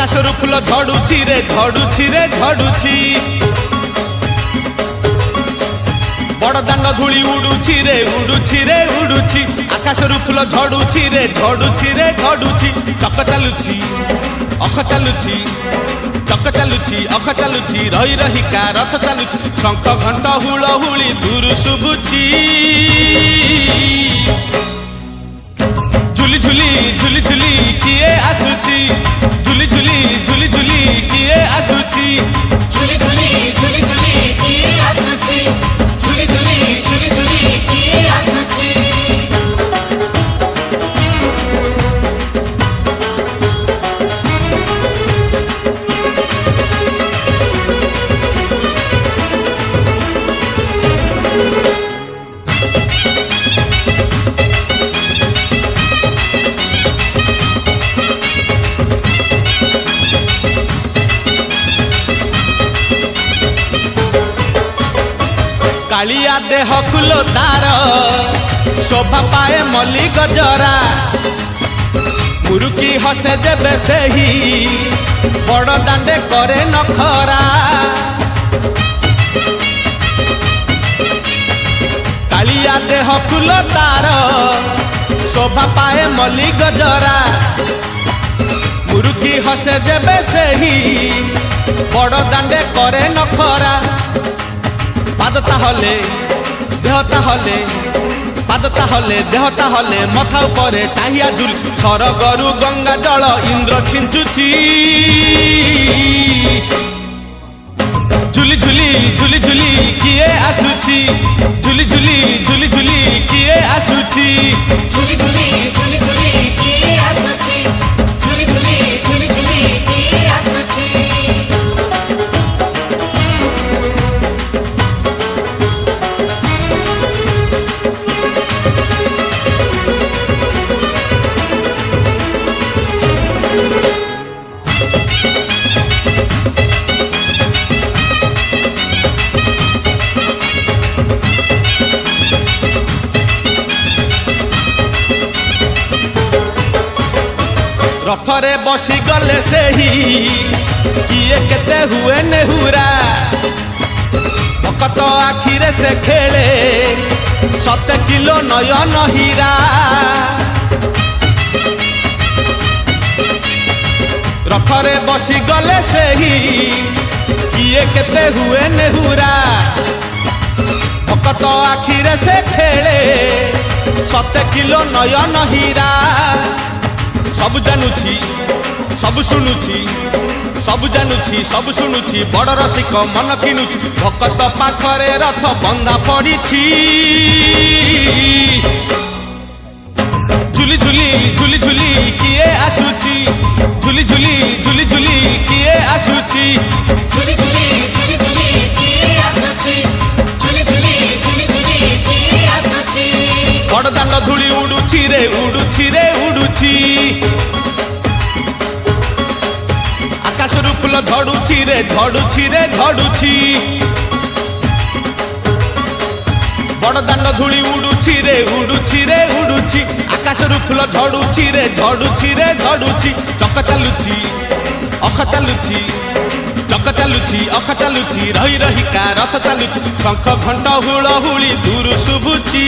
ଆକାଶରୁ ଫୁଲ ଝଡୁଛି ରେ ଝଡୁଛି ରେ ଝଡୁଛି ବଡ଼ ଦାଣ୍ଡ ଧୂଳି ଉଡୁଛି ରେ ଉଡୁଛି ରେ ଉଡୁଛି ଆକାଶରୁ ଫୁଲ ଝଡୁଛି ରେ ଝଡୁଛି ରେ ଝଡୁଛି ଚକ ଚାଲୁଛି ଅଖ ଚାଲୁଛି ଚକ ଚାଲୁଛି ଅଖ ଚାଲୁଛି ରହି ରହିକା ରଥ ଚାଲୁଛି ଶଙ୍ଖ ଘଣ୍ଟ ହୁଳହୁଳି ଦୂରୁ ଶୁଭୁଛି ଝୁଲି ଝୁଲି ଝୁଲି ଝୁଲି କିଏ ଆସୁଛି ଝୁଲି ଝୁଲି ଝୁଲି ଝୁଲି କିଏ ଆସୁଛି ଝୁଲି ଝୁଲି ଝୁଲି ଝୁଲି କିଏ ଆସୁଛି ଝୁଲି ଝୁଲି ଝୁଲି ଝୁଲି କିଏ ଆସୁଛି କାଳିଆ ଦେହ କୁଲ ତାର ଶୋଭା ପାଏ ମଲ୍ଲି ଗଜରା ମୁରୁକି ହସେ ଯେବେ ସେହି ବଡ଼ ଦାଣ୍ଡେ କରେ ନଖରା କାଳିଆ ଦେହ କୁଲ ତାର ଶୋଭା ପାଏ ମଲ୍ଲି ଗଜରା ମୁରୁକି ହସେ ଯେବେ ସେହି ବଡ଼ ଦାଣ୍ଡେ କରେ ନଖରା পাদ তাহলে দেহ তাহলে পাদ তাহলে দেহ তাহলে মথা উপরে টাহিয়া ঝুল স্বর্গরু গঙ্গা জল ইন্দ্র ছিঞ্চুছি ঝুলি ঝুলি ঝুলি ঝুলি কিয়ে আসুছি ঝুলি ঝুলি ঝুলি ঝুলি কিয়ে আসুছি ঝুলি ঝুলি ঝুলি ঝুলি কিଏ ଆସୁଛି ଝୁଲି ଝୁଲି ଝୁଲି ଝୁଲି କିଏ ଆସୁଛି ରଥରେ ବସି ଗଲେ ସେହି କିଏ କେତେ ହୁଏ ନେହୁରା ଭକତ ଆଖିରେ ସେ ଖେଳେ ସତେ କିଲୋ ନୟନ ହୀରା ରଥରେ ବସି ଗଲେ ସେହି କିଏ କେତେ ହୁଏ ନେହୁରା ଭକତ ଆଖିରେ ସେ ଖେଳେ ସତେ କିଲୋ ନୟନ ହୀରା ସବୁ ଜାଣୁଛି ସବୁ ଶୁଣୁଛି ସବୁ ଜାଣୁଛି ସବୁ ଶୁଣୁଛି ବଡ଼ ରସିକ ମନ କିଣୁଛି ଭକତ ପାଖରେ ରଥ ବନ୍ଧା ପଡ଼ିଛି ଝୁଲି ଝୁଲି ଝୁଲି ଝୁଲି କିଏ ଆସୁଛି ଝୁଲି ଝୁଲି ଝୁଲି ଝୁଲି କିଏ ଆସୁଛି ଝୁଲି ଝୁଲି ଝୁଲି ଝୁଲି କିଏ ଆସୁଛି ଝୁଲି ଝୁଲି ଝୁଲି ଝୁଲି କିଏ ଆସୁଛି ବଡ଼ ଦାଣ୍ଡ ଧୂଳି ଉଡୁଛି ରେ ଉଡୁଛି ରେ ଉଡୁଛି ଆକାଶରୁ ଫୁଲ ଝଡୁଛି ରେ ଝଡୁଛି ରେ ଝଡୁଛି ବଡ଼ ଦାଣ୍ଡ ଧୂଳି ଉଡୁଛି ରେ ଉଡୁଛି ରେ ଉଡୁଛି ଆକାଶରୁ ଫୁଲ ଝଡୁଛି ରେ ଝଡୁଛି ରେ ଝଡୁଛି ଚକ ଚାଲୁଛି ଅଖ ଚାଲୁଛି ଚକ ଚାଲୁଛି ଅଖ ଚାଲୁଛି ରହି ରହିକା ରଥ ଚାଲୁଛି ଶଙ୍ଖ ଘଣ୍ଟ ହୁଳହୁଳି ଦୂରୁ ଶୁଭୁଛି